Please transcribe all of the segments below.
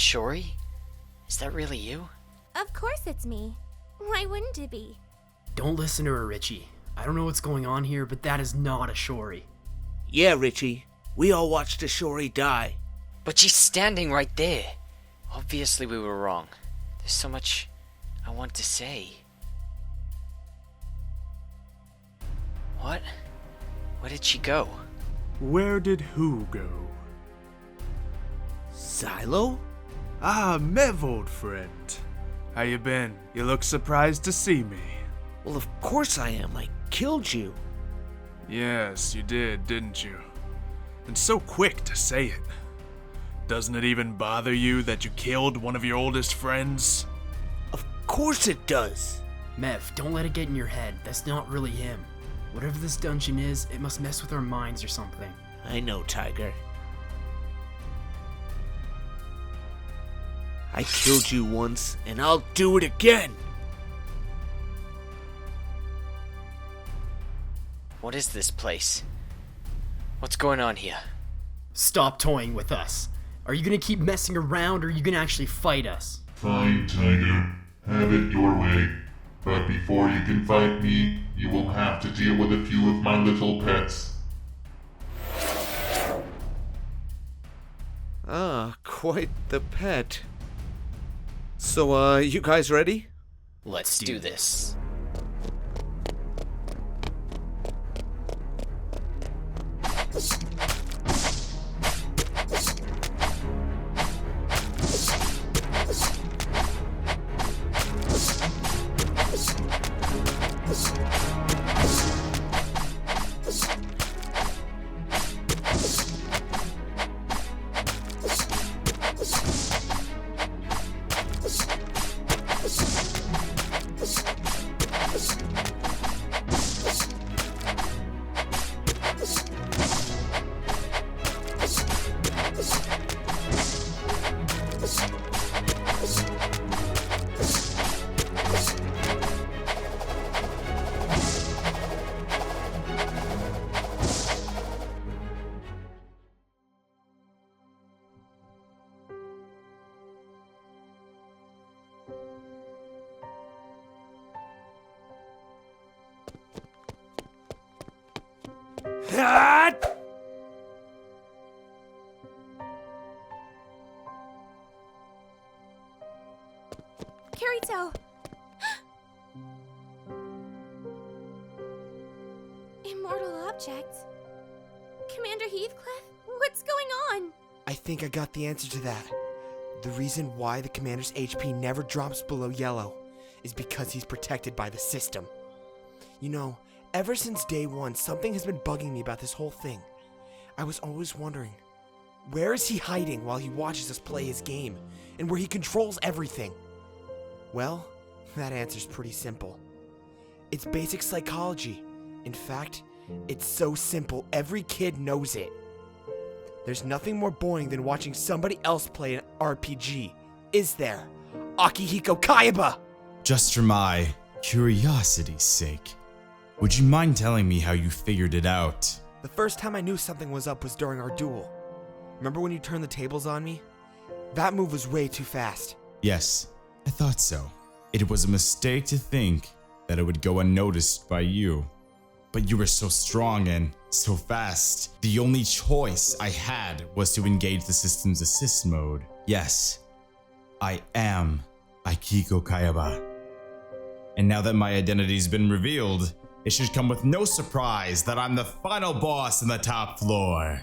Shori? Is that really you? Of course it's me. Why wouldn't it be? Don't listen to her, Richie. I don't know what's going on here, but that is not a Shori. Yeah, Richie. We all watched a Shori die. But she's standing right there. Obviously we were wrong. There's so much I want to say. What? Where did she go? Where did who go? Silo? Ah, Mev, old friend. How you been? You look surprised to see me. Well, of course I am. I killed you. Yes, you did, didn't you? And so quick to say it. Doesn't it even bother you that you killed one of your oldest friends? Of course it does. Mev, don't let it get in your head. That's not really him. Whatever this dungeon is, it must mess with our minds or something. I know, Tiger. I killed you once, and I'll do it again! What is this place? What's going on here? Stop toying with us. Are you gonna keep messing around, or are you gonna actually fight us? Fine, Tiger. Have it your way. But before you can fight me, you will have to deal with a few of my little pets. Ah, quite the pet. So, you guys ready? Let's do this. Kirito! Immortal object? Commander Heathcliff? What's going on? I think I got the answer to that. The reason why the commander's HP never drops below yellow is because he's protected by the system. You know, ever since day one, something has been bugging me about this whole thing. I was always wondering, where is he hiding while he watches us play his game, and where he controls everything? Well, that answer's pretty simple. It's basic psychology. In fact, it's so simple every kid knows it. There's nothing more boring than watching somebody else play an RPG, is there? Akihiko Kayaba! Just for my curiosity's sake, would you mind telling me how you figured it out? The first time I knew something was up was during our duel. Remember when you turned the tables on me? That move was way too fast. Yes, I thought so. It was a mistake to think that it would go unnoticed by you. But you were so strong and so fast. The only choice I had was to engage the system's assist mode. Yes, I am Akiko Kayaba. And now that my identity's been revealed, it should come with no surprise that I'm the final boss on the top floor.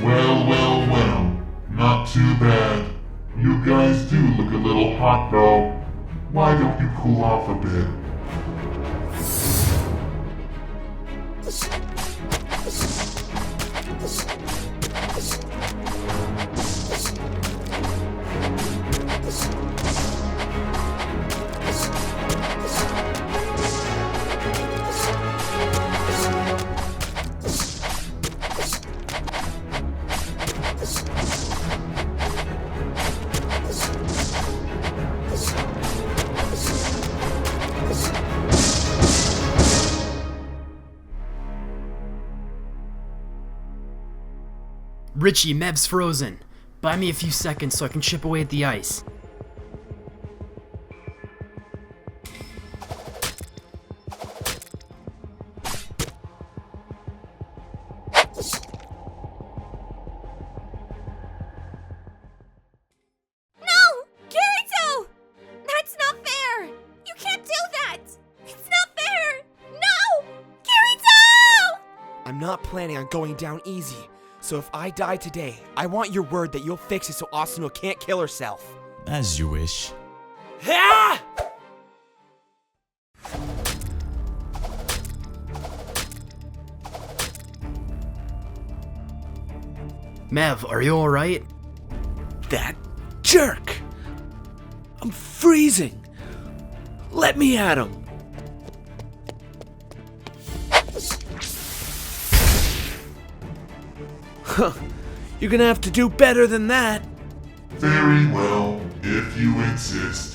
Well. Not too bad. You guys do look a little hot though. Why don't you cool off a bit? Richie, Mev's frozen. Buy me a few seconds so I can chip away at the ice. No! Kirito! That's not fair! You can't do that! It's not fair! No! Kirito! I'm not planning on going down easy. So if I die today, I want your word that you'll fix it so Asuna can't kill herself. As you wish. Ah! Mev, are you alright? That jerk! I'm freezing! Let me at him! Huh. You're gonna have to do better than that. Very well, if you insist.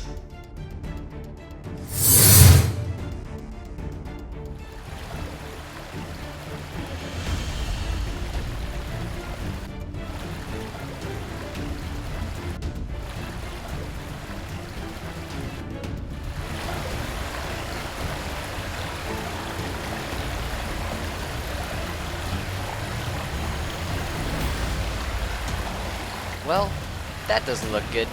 Well, that doesn't look good.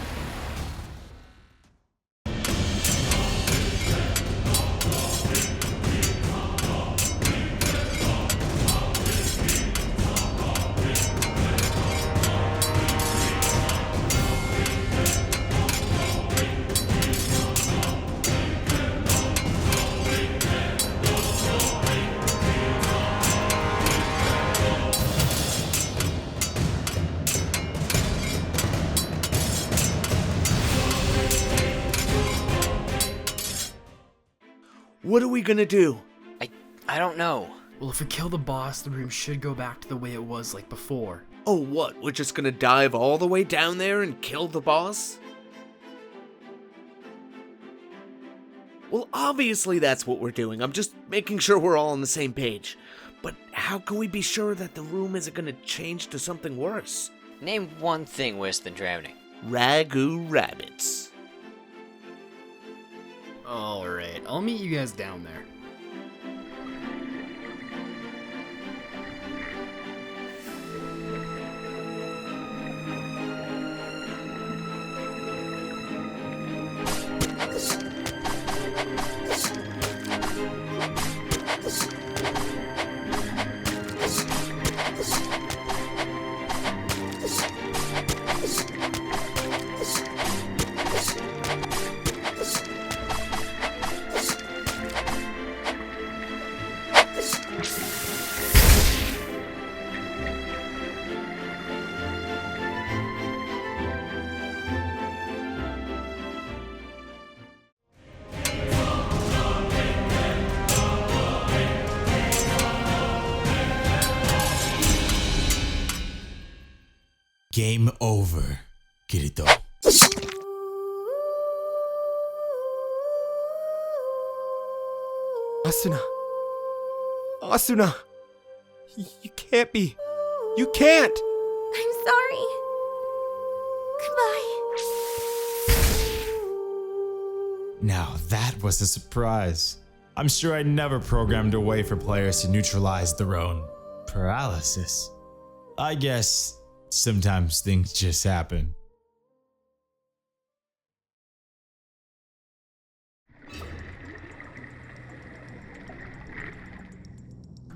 What are we gonna do? I don't know. Well, if we kill the boss, the room should go back to the way it was like before. Oh, what? We're just gonna dive all the way down there and kill the boss? Well, obviously that's what we're doing. I'm just making sure we're all on the same page. But how can we be sure that the room isn't gonna change to something worse? Name one thing worse than drowning. Ragu rabbits. Alright, I'll meet you guys down there. Game over, Kirito. Asuna. Asuna. You can't be. You can't! I'm sorry. Goodbye. Now that was a surprise. I'm sure I never programmed a way for players to neutralize their own paralysis. I guess sometimes things just happen.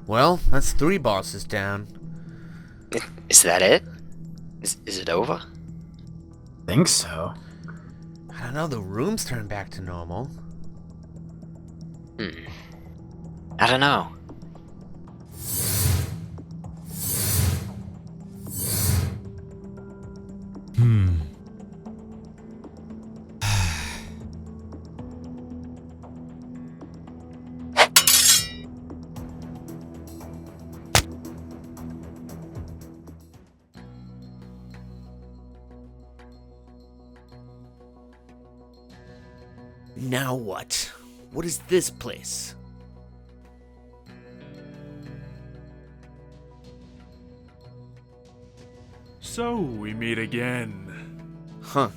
Well, that's 3 bosses down. Is that it? Is it over? Think so. I don't know, the room's turned back to normal. I don't know. Now what? What is this place? So we meet again. Huh.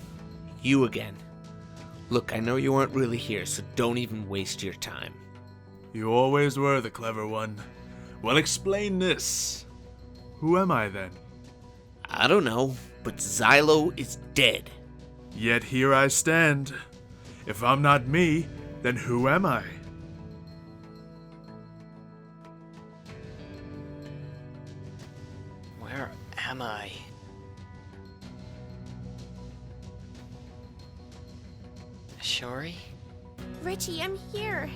You again. Look, I know you aren't really here, so don't even waste your time. You always were the clever one. Well, explain this. Who am I then? I don't know, but Xylo is dead. Yet here I stand. If I'm not me, then who am I? Where am I? Shori? Richie, I'm here.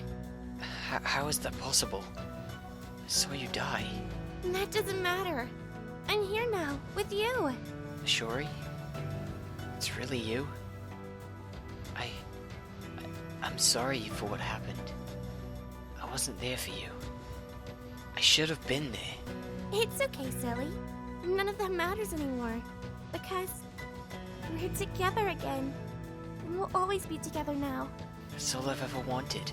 How is that possible? I saw you die. That doesn't matter. I'm here now, with you. Shori? It's really you? I'm sorry for what happened. I wasn't there for you. I should have been there. It's okay, silly. None of that matters anymore. Because we're together again. And we'll always be together now. That's all I've ever wanted.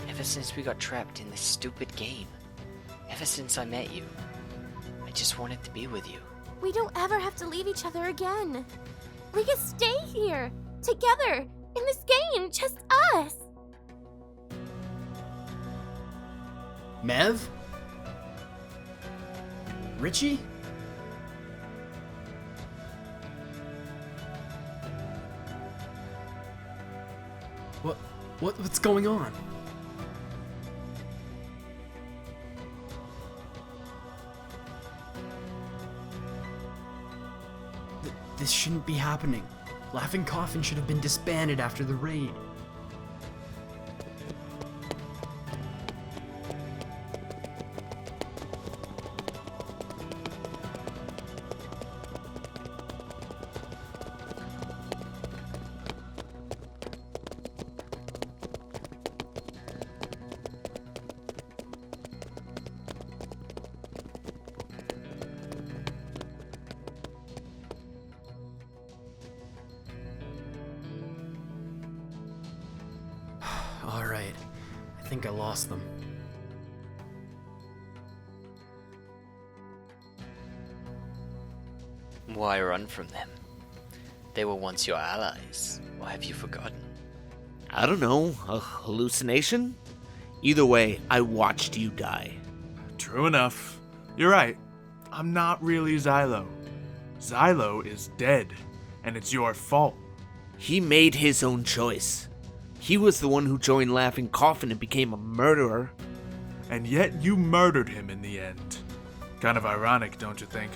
Ever since we got trapped in this stupid game. Ever since I met you. I just wanted to be with you. We don't ever have to leave each other again. We can stay here, together, in this game, just us. Mev? Richie? What's going on? This shouldn't be happening. Laughing Coffin should have been disbanded after the raid. Alright, I think I lost them. Why run from them? They were once your allies. Or have you forgotten? I don't know, a hallucination? Either way, I watched you die. True enough. You're right. I'm not really Xylo. Xylo is dead, and it's your fault. He made his own choice. He was the one who joined Laughing Coffin and became a murderer. And yet you murdered him in the end. Kind of ironic, don't you think?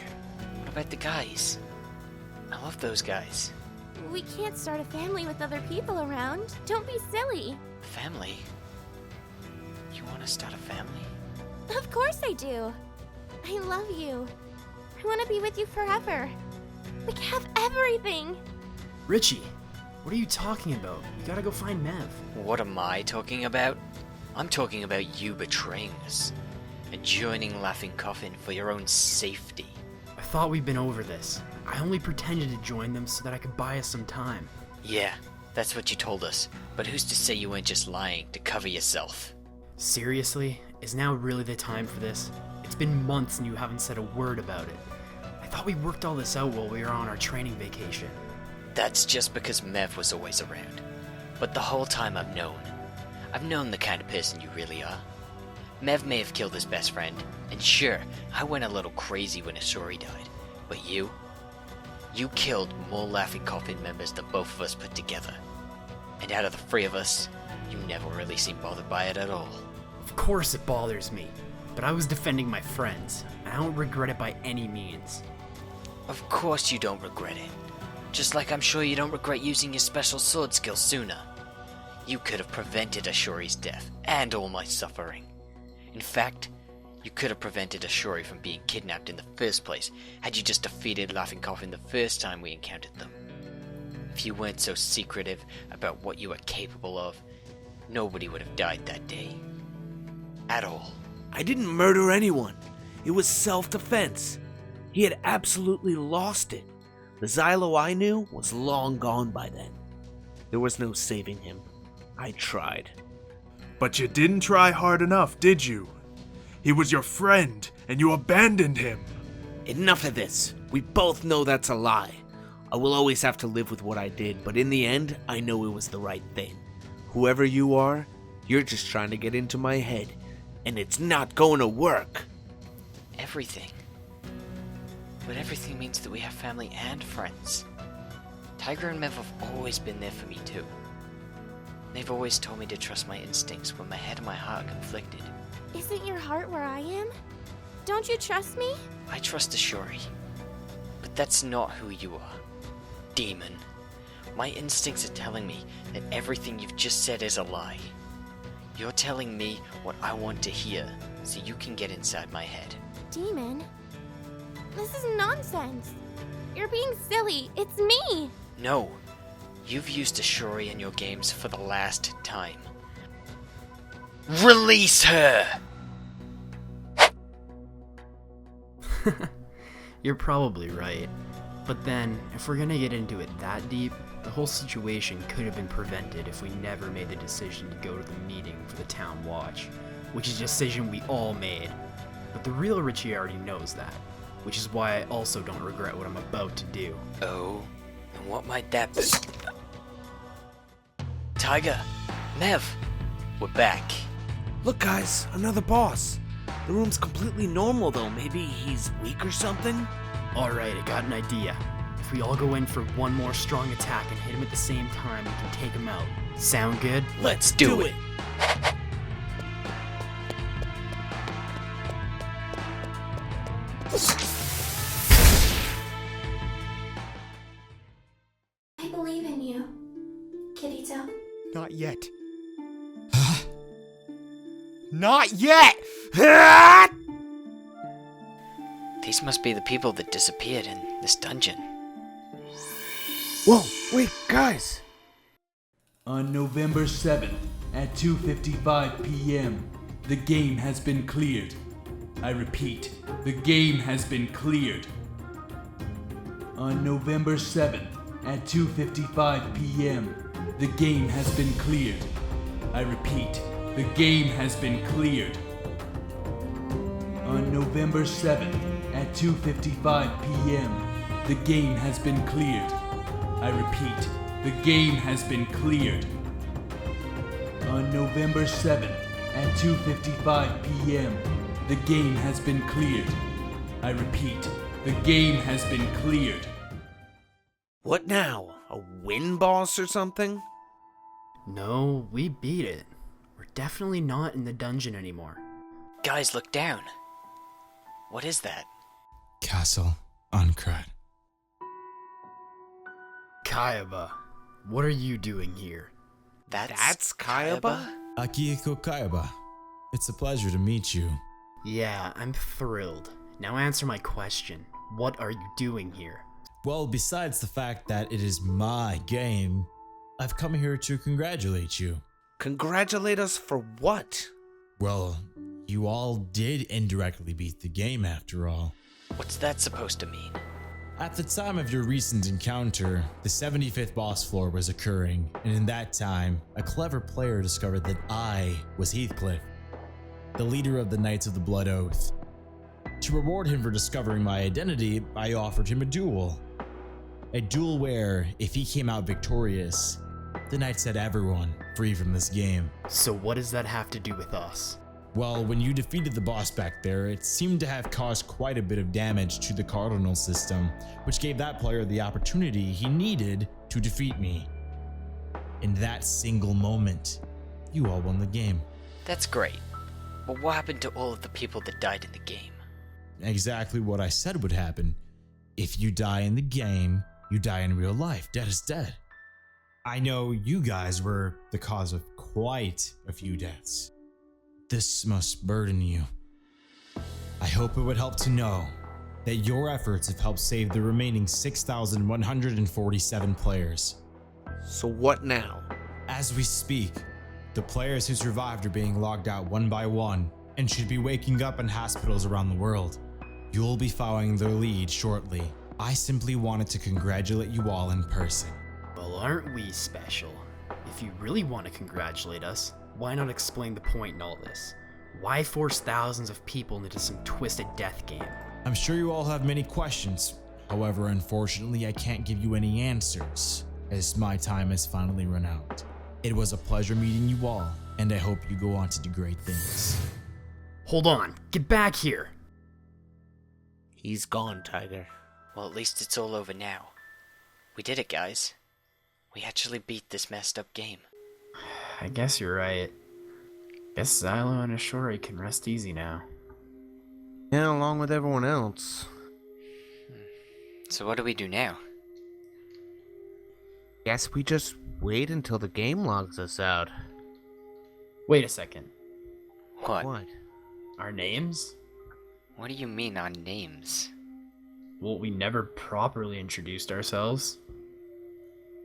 What about the guys? I love those guys. We can't start a family with other people around. Don't be silly. Family? You want to start a family? Of course I do. I love you. I want to be with you forever. We can have everything. Richie, what are you talking about? You gotta go find Mev. What am I talking about? I'm talking about you betraying us and joining Laughing Coffin for your own safety. I thought we'd been over this. I only pretended to join them so that I could buy us some time. Yeah, that's what you told us, but who's to say you weren't just lying to cover yourself? Seriously? Is now really the time for this? It's been months and you haven't said a word about it. I thought we worked all this out while we were on our training vacation. That's just because Mev was always around. But the whole time I've known the kind of person you really are. Mev may have killed his best friend, and sure, I went a little crazy when Ashori died. But you killed more Laughing Coffin members than both of us put together. And out of the three of us, you never really seemed bothered by it at all. Of course it bothers me, but I was defending my friends, and I don't regret it by any means. Of course you don't regret it. Just like I'm sure you don't regret using your special sword skill sooner. You could have prevented Ashori's death, and all my suffering. In fact, you could have prevented Ashori from being kidnapped in the first place had you just defeated Laughing Coffin the first time we encountered them. If you weren't so secretive about what you were capable of, nobody would have died that day. At all. I didn't murder anyone. It was self-defense. He had absolutely lost it. The Xylo I knew was long gone by then. There was no saving him. I tried. But you didn't try hard enough, did you? He was your friend, and you abandoned him. Enough of this. We both know that's a lie. I will always have to live with what I did, but in the end, I know it was the right thing. Whoever you are, you're just trying to get into my head, and it's not going to work. Everything. But everything means that we have family and friends. Tiger and Mev have always been there for me too. They've always told me to trust my instincts when my head and my heart are conflicted. Isn't your heart where I am? Don't you trust me? I trust Ashuri. But that's not who you are. Demon. My instincts are telling me that everything you've just said is a lie. You're telling me what I want to hear, so you can get inside my head. Demon? This is nonsense. You're being silly. It's me. No. You've used Ashuri in your games for the last time. Release her! You're probably right. But then, if we're gonna get into it that deep, the whole situation could have been prevented if we never made the decision to go to the meeting for the town watch, which is a decision we all made. But the real Richie already knows that, which is why I also don't regret what I'm about to do. Oh, and what might that be? Tiger, Mev, we're back. Look, guys, another boss. The room's completely normal, though. Maybe he's weak or something? Alright, I got an idea. If we all go in for one more strong attack and hit him at the same time, we can take him out. Sound good? Let's do it! I believe in you, Kirito. Not yet. Not yet! These must be the people that disappeared in this dungeon. Whoa, wait, guys. On November 7th at 2:55 p.m., the game has been cleared. I repeat, the game has been cleared. On November 7th at 2:55 p.m., the game has been cleared. I repeat, the game has been cleared. On November 7th at 2:55 p.m., the game has been cleared. I repeat, the game has been cleared. On November 7th at 2:55 p.m., the game has been cleared. I repeat, the game has been cleared. What now? A win boss or something? No, we beat it. We're definitely not in the dungeon anymore. Guys, look down. What is that? Castle Uncrad. Kayaba, what are you doing here? That's Kayaba? Akihiko Kayaba. It's a pleasure to meet you. Yeah, I'm thrilled. Now answer my question. What are you doing here? Well, besides the fact that it is my game, I've come here to congratulate you. Congratulate us for what? Well, you all did indirectly beat the game after all. What's that supposed to mean? At the time of your recent encounter, the 75th boss floor was occurring, and in that time, a clever player discovered that I was Heathcliff, the leader of the Knights of the Blood Oath. To reward him for discovering my identity, I offered him a duel. A duel where, if he came out victorious, the Knights set everyone free from this game. So what does that have to do with us? Well, when you defeated the boss back there, it seemed to have caused quite a bit of damage to the cardinal system, which gave that player the opportunity he needed to defeat me. In that single moment, you all won the game. That's great. But what happened to all of the people that died in the game? Exactly what I said would happen. If you die in the game, you die in real life. Dead is dead. I know you guys were the cause of quite a few deaths. This must burden you. I hope it would help to know that your efforts have helped save the remaining 6,147 players. So what now? As we speak, the players who survived are being logged out one by one and should be waking up in hospitals around the world. You'll be following their lead shortly. I simply wanted to congratulate you all in person. Well, aren't we special? If you really want to congratulate us, why not explain the point in all this? Why force thousands of people into some twisted death game? I'm sure you all have many questions. However, unfortunately, I can't give you any answers, as my time has finally run out. It was a pleasure meeting you all, and I hope you go on to do great things. Hold on, get back here! He's gone, Tiger. Well, at least it's all over now. We did it, guys. We actually beat this messed up game. I guess you're right. Guess Xylo and Ashori can rest easy now. Yeah, along with everyone else. So what do we do now? Guess we just wait until the game logs us out. Wait a second. What? Our names? What do you mean our names? Well, we never properly introduced ourselves.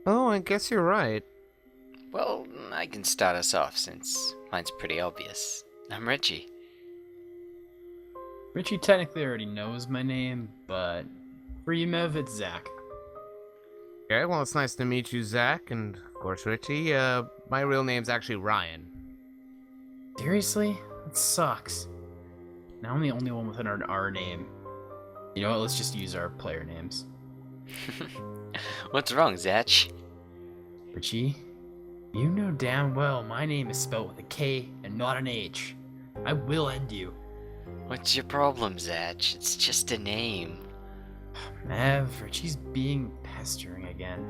Oh, I guess you're right. Well, I can start us off since mine's pretty obvious. I'm Richie. Richie technically already knows my name, but for you, Mev, it's Zach. Okay, well, it's nice to meet you, Zach, and of course, Richie. My real name's actually Ryan. Seriously? That sucks. Now I'm the only one with an R name. You know what, let's just use our player names. What's wrong, Zach? Richie, you know damn well my name is spelled with a K and not an H. I will end you. What's your problem, Zach? It's just a name. Mev, Richie's being pestering again.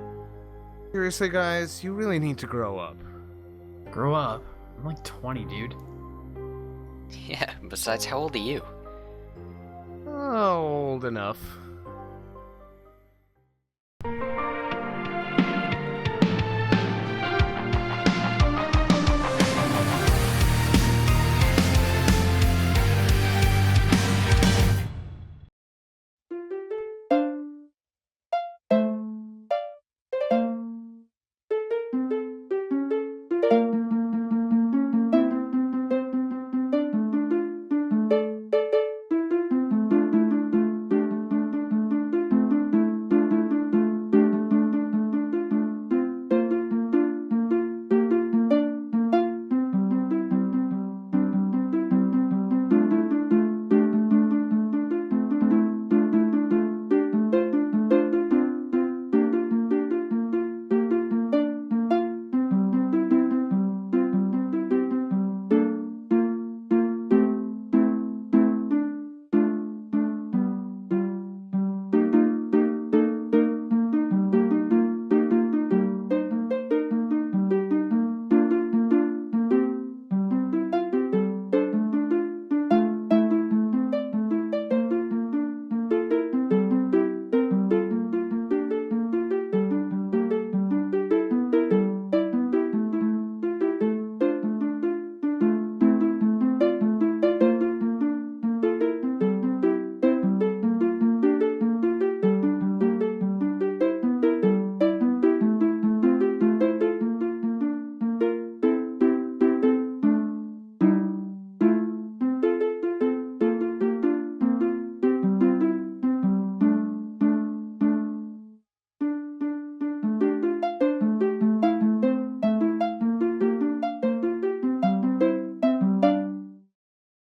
Seriously, guys, you really need to grow up. Grow up? I'm like 20, dude. Yeah, besides, how old are you? Oh, old enough.